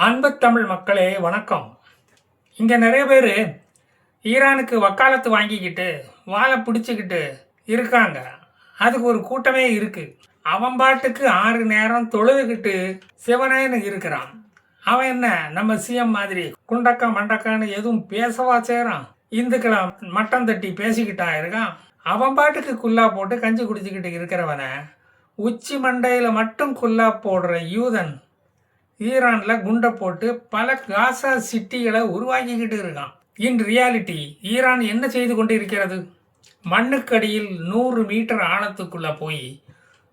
அன்பு தமிழ் மக்களே வணக்கம். இங்கே நிறைய பேர் ஈரானுக்கு வக்காலத்து வாங்கிக்கிட்டு வாழை பிடிச்சிக்கிட்டு இருக்காங்க. அதுக்கு ஒரு கூட்டமே இருக்கு. அவன் பாட்டுக்கு 6 நேரம் தொழுதுகிட்டு சிவனேன்னு இருக்கிறான். அவன் என்ன நம்ம சிஎம் மாதிரி குண்டக்கா மண்டக்கான்னு எதுவும் பேசவா செய்கிறான்? இந்துக்களை மட்டம் தட்டி பேசிக்கிட்டா இருக்கான். அவன் பாட்டுக்கு குல்லா போட்டு கஞ்சி குடிச்சிக்கிட்டு இருக்கிறவனை உச்சி மண்டையில் மட்டும் குல்லா போடுற யூதன் ஈரானில் குண்டை போட்டு பல காசா சிட்டிகளை உருவாக்கிக்கிட்டு இருக்கான். இன் ரியாலிட்டி ஈரான் என்ன செய்து கொண்டு இருக்கிறது? மண்ணுக்கடியில் 100 மீட்டர் ஆழத்துக்குள்ளே போய்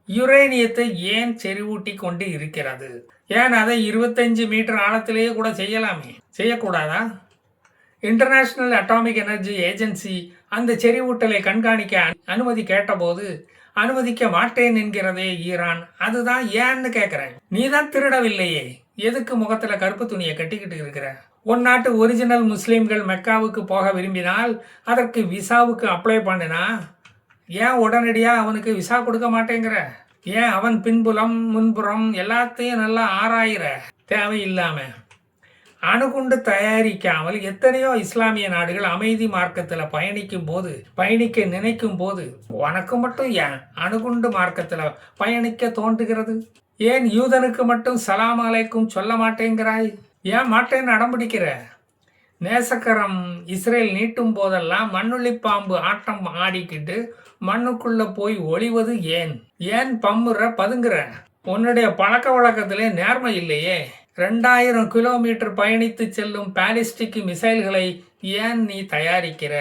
யுரேனியத்தை ஏன் செறிவூட்டி கொண்டு இருக்கிறது? ஏன் அதை 25 மீட்டர் ஆழத்திலேயே கூட செய்யலாமே, செய்யக்கூடாதா? இன்டர்நேஷ்னல் அட்டாமிக் எனர்ஜி ஏஜென்சி அந்த செறிவூட்டலை கண்காணிக்க அனுமதி கேட்டபோது அனுமதிக்க மாட்டேன் என்கிறதே ஈரான். அதுதான் ஏன்னு கேட்குறேன். நீ தான் திருடவில்லையே, எதுக்கு முகத்தில் கருப்பு துணியை கட்டிக்கிட்டு இருக்கிற? உன் நாட்டு ஒரிஜினல் முஸ்லீம்கள் மெக்காவுக்கு போக விரும்பினால் அதற்கு விசாவுக்கு அப்ளை பண்ணினா ஏன் உடனடியாக அவனுக்கு விசா கொடுக்க மாட்டேங்கிற? ஏன் அவன் பின்புலம் முன்புறம் எல்லாத்தையும் நல்லா ஆராயிற? தேவையில்லாமல் அணுகுண்டு தயாரிக்காமல் எத்தனையோ இஸ்லாமிய நாடுகள் அமைதி மார்க்கத்தில் பயணிக்க நினைக்கும் போது உனக்கு மட்டும் ஏன் அணுகுண்டு மார்க்கத்தில் பயணிக்க தோன்றுகிறது? ஏன் யூதனுக்கு மட்டும் சலாம் அலைக்கும் சொல்ல மாட்டேங்கிறாய்? ஏன் மாட்டேன்னு அடம்பிடிக்கிற? நேசக்கரம் இஸ்ரேல் நீட்டும் போதெல்லாம் மண்ணுளி பாம்பு ஆட்டம் ஆடிக்கிட்டு மண்ணுக்குள்ள போய் ஒளிவது ஏன்? ஏன் பம்முற பதுங்குற? உன்னுடைய பழக்க வழக்கத்திலே நேர்மை இல்லையே. 2000 கிலோமீட்டர் பயணித்து செல்லும் பாலிஸ்டிக் மிசைல்களை ஏன் நீ தயாரிக்கிற?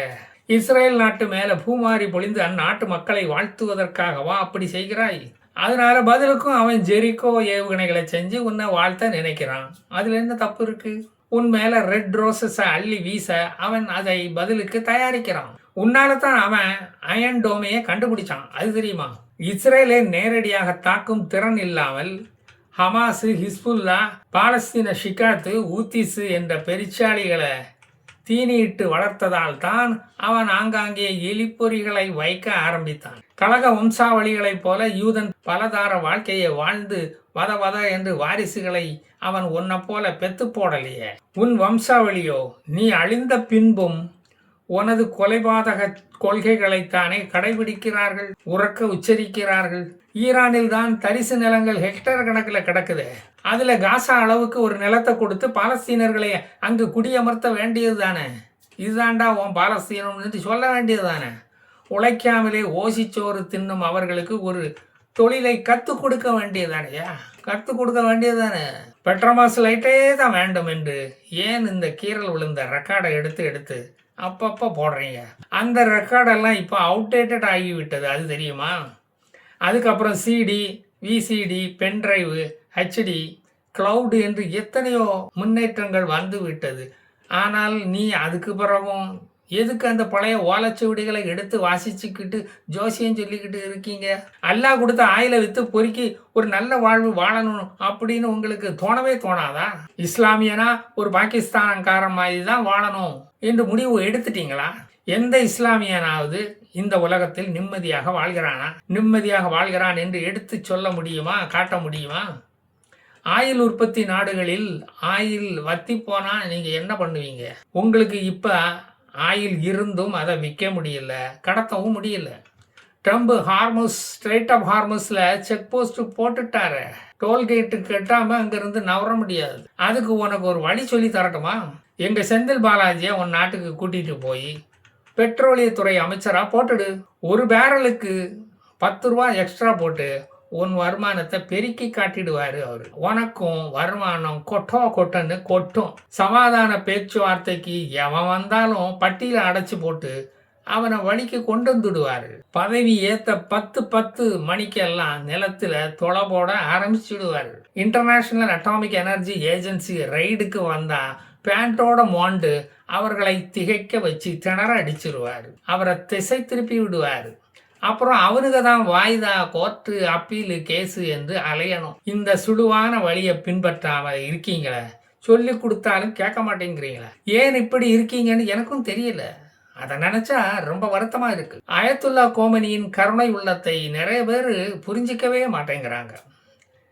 இஸ்ரேல் நாட்டு மேல பூமாரி பொழிந்து அந்நாட்டு மக்களை வாழ்த்துவதற்காகவா அப்படி செய்கிறாய்? அதனால பதிலுக்கும் அவன் ஜெரிகோ ஏவுகணைகளை செஞ்சு உன்னை வாழ்த்த நினைக்கிறான். அதுல என்ன தப்பு இருக்கு? உன் மேல ரெட் ரோசஸை அள்ளி வீச அவன் அதை பதிலுக்கு தயாரிக்கிறான். உன்னால தான் அவன் அயன் டோமையை கண்டுபிடிச்சான். அது தெரியுமா? இஸ்ரேலை நேரடியாக தாக்கும் திறன் இல்லாமல் ஹமாஸு, ஹிஸ்புல்லா, பாலஸ்தீன ஷிகாத்து, ஊத்திஸு என்ற பெருச்சாளிகளை தீனியிட்டு வளர்த்ததால் தான் அவன் ஆங்காங்கே எலிப்பொறிகளை வைக்க ஆரம்பித்தான். கழக வம்சாவளிகளைப் போல யூதன் பலதார வாழ்க்கையை வாழ்ந்து வத என்று வாரிசுகளை அவன் உன்னை போல பெத்து போடலையே. உன் வம்சாவளியோ நீ அழிந்த பின்பும் உனது கொலைபாதக கொள்கைகளைத்தானே கடைபிடிக்கிறார்கள், உறக்க உச்சரிக்கிறார்கள். ஈரானில் தான் தரிசு நிலங்கள் ஹெக்டர் கணக்கில் கிடக்குது. அதுல காசா அளவுக்கு ஒரு நிலத்தை கொடுத்து பாலஸ்தீனர்களை அங்கு குடியமர்த்த வேண்டியது தானே. இதுதாண்டா உன் பாலஸ்தீனம்னு சொல்ல வேண்டியது தானே. உழைக்காமலே ஓசிச்சோறு தின்னும் அவர்களுக்கு ஒரு தொழிலை கற்றுக் கொடுக்க வேண்டியது தானையா? கற்றுக் கொடுக்க வேண்டியது தானே. பெட்ரோமாஸ் லைட்டே தான் வேண்டும் என்று ஏன் இந்த கீரல் விழுந்த ரெக்கார்டை எடுத்து அப்பப்போ போடுறீங்க? அந்த ரெக்கார்டெல்லாம் இப்போ அவுடேட்டட் ஆகிவிட்டது, அது தெரியுமா? அதுக்கப்புறம் CD, VCD, pen drive, HD, cloud என்று எத்தனையோ முன்னேற்றங்கள் வந்து விட்டது. ஆனால் நீ அதுக்கு பிறகும் எதுக்கு அந்த பழைய ஓலைச்சுவடிகளை எடுத்து வாசிச்சுக்கிட்டு ஜோசியம் சொல்லிக்கிட்டு இருக்கீங்க? அல்லாஹ் கொடுத்த ஆயில வித்து பொறுக்கி ஒரு நல்ல வாழ்வு வாழணும் அப்படின்னு உங்களுக்கு தோணவே தோணாதா? இஸ்லாமியனா ஒரு பாகிஸ்தான்காரன் மாதிரி தான் வாழணும் என்று முடிவு எடுத்துட்டீங்களா? எந்த இஸ்லாமியனாவது இந்த உலகத்தில் நிம்மதியாக வாழ்கிறான் என்று எடுத்து சொல்ல முடியுமா, காட்ட முடியுமா? ஆயில் உற்பத்தி நாடுகளில் ஆயில் வத்தி போனா நீங்க என்ன பண்ணுவீங்க? உங்களுக்கு இப்ப ஆயில் இருந்தும் அதை விற்க முடியல, கடத்தவும் முடியல. ட்ரம்ப் ஸ்ட்ரெயிட் ஆஃப் ஹார்மஸ்ல செக் போஸ்ட் போட்டுட்டாரு. டோல்கேட்டு கட்டாம அங்கிருந்து நவர முடியாது. அதுக்கு உனக்கு ஒரு வழி சொல்லி தரட்டுமா? எங்க செந்தில் பாலாஜியை உன் நாட்டுக்கு கூட்டிட்டு போய் பெட்ரோலியத்துறை அமைச்சரா போட்டுடு. ஒரு பேரலுக்கு 10 ரூபா எக்ஸ்ட்ரா போட்டு உன் வருமானத்தை பெருக்கி காட்டிடுவாரு அவரு. உனக்கும் வருமானம் கொட்டன்னு கொட்டும். சமாதான பேச்சுவார்த்தைக்கு எவன் வந்தாலும் பட்டியல அடைச்சு போட்டு அவனை வழிக்கு கொண்டு வந்துடுவாரு. பதவி ஏத்த 10 மணிக்கெல்லாம் நிலத்துல தொலை போட ஆரம்பிச்சுடுவாரு. இன்டர்நேஷனல் அட்டாமிக் எனர்ஜி ஏஜென்சி ரைடுக்கு வந்தா பேண்டோட மோண்டு அவர்களை திகைக்க வச்சு திணற அடிச்சிருவாரு. அவரை திசை திருப்பி விடுவாரு. அப்புறம் அவனுக்கு தான் வாய்தா, கோர்ட்டு, அப்பீலு, கேஸு என்று அலையணும். இந்த சுடுவான வழியை பின்பற்றாம இருக்கீங்களே, சொல்லி கொடுத்தாலும் கேட்க மாட்டேங்கிறீங்களா? ஏன் இப்படி இருக்கீங்கன்னு எனக்கும் தெரியல. அதை நினைச்சா ரொம்ப வருத்தமா இருக்கு. அயத்துல்லா கோமனியின் கருணை உள்ளத்தை நிறைய பேர் புரிஞ்சிக்கவே மாட்டேங்கிறாங்க.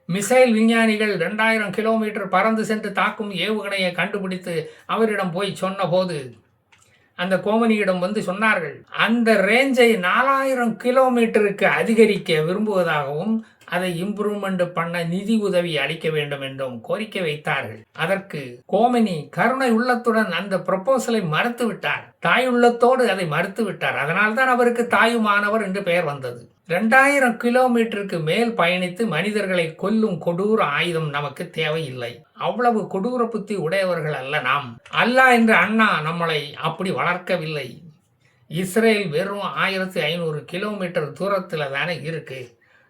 மிசைல் விஞ்ஞானிகள் 2000 கிலோமீட்டர் பறந்து சென்று தாக்கும் ஏவுகணையை கண்டுபிடித்து அவரிடம் போய் சொன்னபோது அந்த கோமனியிடம் வந்து சொன்னார்கள், அந்த ரேஞ்சை 4000 கிலோமீட்டருக்கு அதிகரிக்க விரும்புவதாகவும் அதை இம்ப்ரூவ்மெண்ட் பண்ண நிதி உதவி அளிக்க வேண்டும் என்றும் கோரிக்கை வைத்தார்கள். அதற்கு கோமனி கருணை உள்ளத்துடன் அந்த ப்ரொபோசலை மறுத்து விட்டார். தாய் உள்ளத்தோடு அதை மறுத்து விட்டார். அதனால்தான் அவருக்கு தாயுமானவர் என்று பெயர் வந்தது. 2000 கிலோமீட்டருக்கு மேல் பயணித்து மனிதர்களை கொல்லும் கொடூர ஆயுதம் நமக்கு தேவையில்லை. அவ்வளவு கொடூர புத்தி உடையவர்கள் அல்ல நாம். அல்லாஹ் என்ற அண்ணா நம்மளை அப்படி வளர்க்கவில்லை. இஸ்ரேல் வெறும் 1500 கிலோமீட்டர் தூரத்தில் தானே இருக்கு.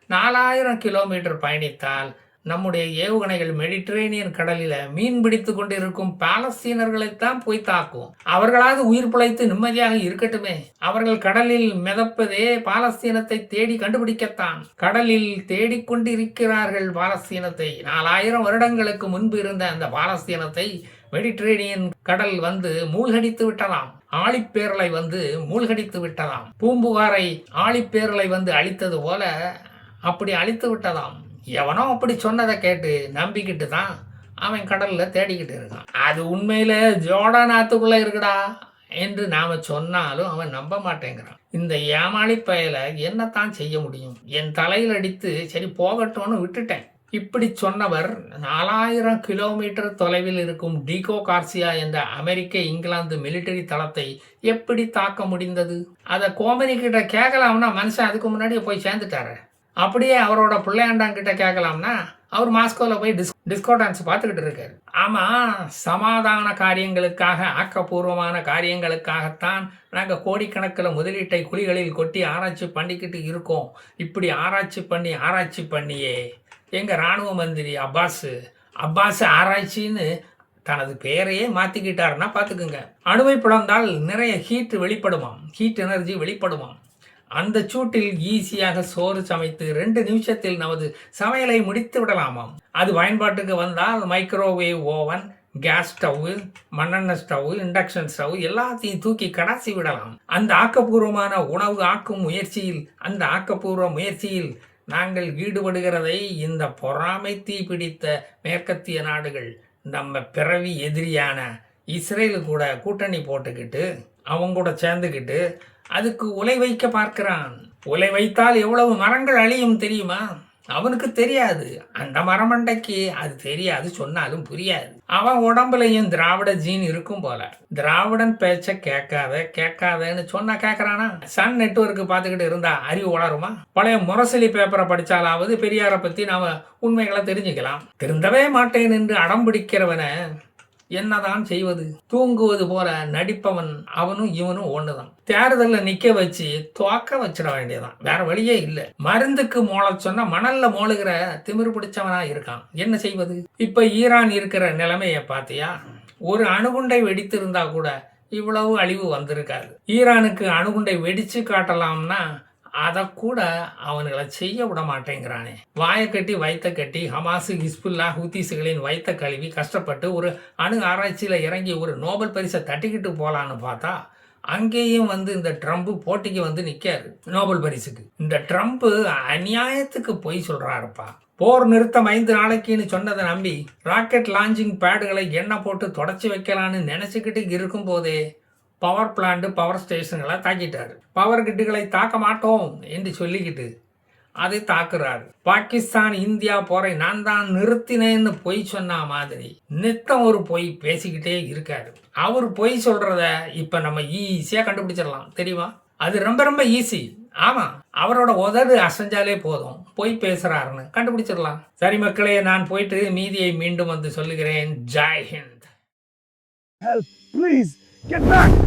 4000 கிலோமீட்டர் பயணித்தால் நம்முடைய ஏவுகணைகள் மெடிட்டரேனியன் கடலில் மீன் பிடித்து கொண்டிருக்கும் பாலஸ்தீனர்களைத்தான் போய் தாக்கும். அவர்களாவது உயிர் பிழைத்து நிம்மதியாக இருக்கட்டுமே. அவர்கள் கடலில் மிதப்பதே பாலஸ்தீனத்தை தேடி கண்டுபிடிக்கத்தான். கடலில் தேடிக்கொண்டிருக்கிறார்கள் பாலஸ்தீனத்தை. 4000 வருடங்களுக்கு முன்பு இருந்த அந்த பாலஸ்தீனத்தை மெடிட்டரேனியன் கடல் வந்து மூழ்கடித்து விட்டதாம். ஆழிப்பேரலை வந்து மூழ்கடித்து விட்டதாம். பூம்புகாரை ஆழிப்பேரலை வந்து அழித்தது போல அப்படி அழித்து விட்டதாம். எவனோ அப்படி சொன்னதை கேட்டு நம்பிக்கிட்டு தான் அவன் கடலில் தேடிக்கிட்டு இருக்கான். அது உண்மையில ஜோர்டான் ஆத்துக்குள்ளே இருக்குடா என்று நாம் சொன்னாலும் அவன் நம்ப மாட்டேங்கிறான். இந்த ஏமாளி பயலை என்னத்தான் செய்ய முடியும்? என் தலையில் அடித்து சரி போகட்டும்னு விட்டுட்டேன். இப்படி சொன்னவர் 4000 கிலோமீட்டர் தொலைவில் இருக்கும் டீகோ கார்சியா என்ற அமெரிக்க இங்கிலாந்து மிலிட்டரி தளத்தை எப்படி தாக்க முடிந்தது? அதை கோமனி கிட்ட கேட்கலாம்னா மனுஷன் அதுக்கு முன்னாடியே போய் சேர்ந்துட்டாரு. அப்படியே அவரோட பிள்ளையாண்டாங்கிட்ட கேட்கலாம்னா அவர் மாஸ்கோவில் போய் டிஸ்கோ டான்ஸ் பார்த்துக்கிட்டு இருக்காரு. ஆமாம், சமாதான காரியங்களுக்காக, ஆக்கப்பூர்வமான காரியங்களுக்காகத்தான் நாங்கள் கோடிக்கணக்கில் முதலீட்டை குழிகளில் கொட்டி ஆராய்ச்சி பண்ணிக்கிட்டு இருக்கோம். இப்படி ஆராய்ச்சி பண்ணியே எங்கள் இராணுவ மந்திரி அப்பாஸ் ஆராய்ச்சின்னு தனது பெயரையே மாற்றிக்கிட்டாருன்னா பார்த்துக்குங்க. அணுவை பிளந்தால் நிறைய ஹீட் எனர்ஜி வெளிப்படுமாம். அந்த சூட்டில் ஈஸியாக சோறு சமைத்து 2 நிமிஷத்தில் நமது சமையலை முடித்து விடலாமாம். அது பயன்பாட்டுக்கு வந்தால் மைக்ரோவேவ் ஓவன், கேஸ் ஸ்டவ், மண்ணெண்ணெய் ஸ்டவ், இண்டக்ஷன் ஸ்டவ் எல்லாத்தையும் தூக்கி கடாசி விடலாம். அந்த ஆக்கப்பூர்வமான உணவு ஆக்கும் முயற்சியில் நாங்கள் ஈடுபடுகிறதை இந்த பொறாமை தீ பிடித்த மேற்கத்திய நாடுகள் நம்ம பிறவி எதிரியான இஸ்ரேலு கூட கூட்டணி போட்டுக்கிட்டு அவங்க கூட சேர்ந்துக்கிட்டு அதுக்கு உலை வைக்க பார்க்கிறான். உலை வைத்தால் எவ்வளவு மரங்கள் அழியும் தெரியுமா? அவனுக்கு தெரியாது. அந்த மரமண்டைக்கு அது தெரியாது, சொன்னாலும் புரியாது. அவன் உடம்புலையும் திராவிட ஜீன் இருக்கும் போல. திராவிடன் பேச்ச கேட்காதன்னு சொன்னா கேட்கறானா? சன் நெட்வொர்க் பார்த்துக்கிட்டு இருந்தா அறிவு வளருமா? பழைய முரசொலி பேப்பரை படிச்சாலாவது பெரியாரை பத்தி நாம உண்மைகளை தெரிஞ்சுக்கலாம். திருந்தவே மாட்டேன் என்று அடம் பிடிக்கிறவனை என்னதான் செய்வது? தூங்குவது போல நடிப்பவன் அவனும் இவனும் ஒண்ணுதான். தேர்தலில் நிக்க வச்சு துவக்க வச்சிட வேண்டியதான், வேற வழியே இல்லை. மருந்துக்கு மோள சொன்னா மணல்ல மோளுகிற திமிரு பிடிச்சவனா இருக்கான். என்ன செய்வது? இப்ப ஈரான் இருக்கிற நிலைமைய பாத்தியா? ஒரு அணுகுண்டை வெடித்திருந்தா கூட இவ்வளவு அழிவு வந்திருக்காது. ஈரானுக்கு அணுகுண்டை வெடிச்சு காட்டலாம்னா அதை கூட அவனுங்களை செய்ய விட மாட்டேங்கிறானே. வாயை கட்டி வைத்த கட்டி ஹமாசு, ஹிஸ்புல்லா, ஹூத்திஸுகளின் வைத்த கழுவி கஷ்டப்பட்டு ஒரு அணு ஆராய்ச்சியில் இறங்கி ஒரு நோபல் பரிசை தட்டிக்கிட்டு போகலான்னு பார்த்தா அங்கேயும் இந்த ட்ரம்ப் போட்டிக்கு நிற்காரு நோபல் பரிசுக்கு. இந்த ட்ரம்ப் அநியாயத்துக்கு பொய் சொல்றாருப்பா. போர் நிறுத்தம் 5 நாளைக்குன்னு சொன்னதை நம்பி ராக்கெட் லான்ச்சிங் பேடுகளை எண்ணெய் போட்டு தொடச்சி வைக்கலான்னு நினைச்சுக்கிட்டு இருக்கும் போதே பவர் பிளான்ட், பவர் ஸ்டேஷன்களை தாக்கிட்டாரு. பவர் கிட்டுகளை தாக்க மாட்டோம் என்று சொல்லிக்கிட்டு அதை தாக்குறாரு. பாகிஸ்தான் இந்தியா போரை நான் தான் நிறுத்தினேன்னு பொய் சொன்ன மாதிரி நித்தம் ஒரு பொய் பேசிக்கிட்டே இருக்காரு. அவர் பொய் சொல்றத இப்ப நம்ம ஈஸியா கண்டுபிடிச்சிடலாம் தெரியுமா? அது ரொம்ப ரொம்ப ஈஸி. ஆமா, அவரோட உதடு அசைஞ்சாலே போதும் பொய் பேசுறாருன்னு கண்டுபிடிச்சிடலாம். சரி மக்களே, நான் போயிட்டு மீதியை மீண்டும் சொல்லுகிறேன். Jai Hind. Help, please, get back!